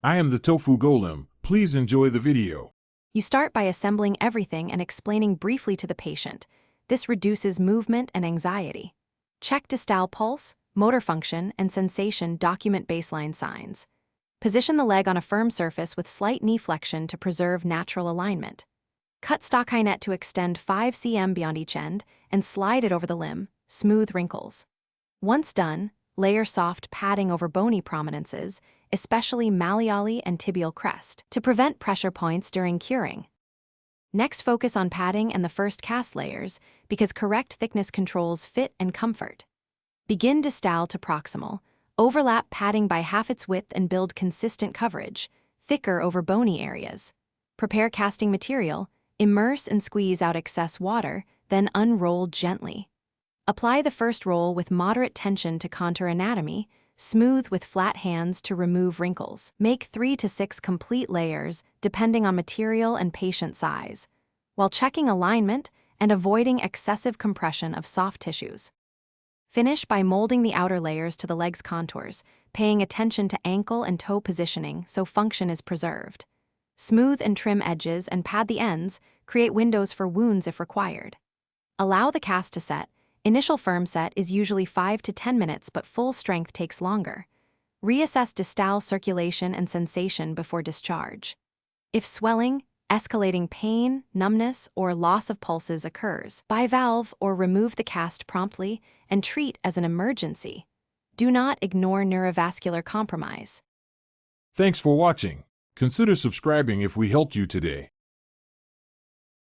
I am the tofu golem. Please enjoy the video. You start by assembling everything and explaining briefly to the patient. This reduces movement and anxiety. Check distal pulse, motor function, and sensation. Document baseline signs. Position the leg on a firm surface with slight knee flexion to preserve natural alignment. Cut stockinette to extend 5 cm beyond each end and slide it over the limb. Smooth wrinkles. Once done, layer soft padding over bony prominences, especially malleoli and tibial crest, to prevent pressure points during curing. Next, focus on padding and the first cast layers because correct thickness controls fit and comfort. Begin distal to proximal. Overlap padding by half its width and build consistent coverage, thicker over bony areas. Prepare casting material, immerse and squeeze out excess water, then unroll gently. Apply the first roll with moderate tension to contour anatomy, smooth with flat hands to remove wrinkles. Make 3 to 6 complete layers, depending on material and patient size, while checking alignment and avoiding excessive compression of soft tissues. Finish by molding the outer layers to the leg's contours, paying attention to ankle and toe positioning so function is preserved. Smooth and trim edges and pad the ends, create windows for wounds if required. Allow the cast to set. Initial firm set is usually 5 to 10 minutes, but full strength takes longer. Reassess distal circulation and sensation before discharge. If swelling, escalating pain, numbness, or loss of pulses occurs, bivalve or remove the cast promptly and treat as an emergency. Do not ignore neurovascular compromise. Thanks for watching. Consider subscribing if we helped you today.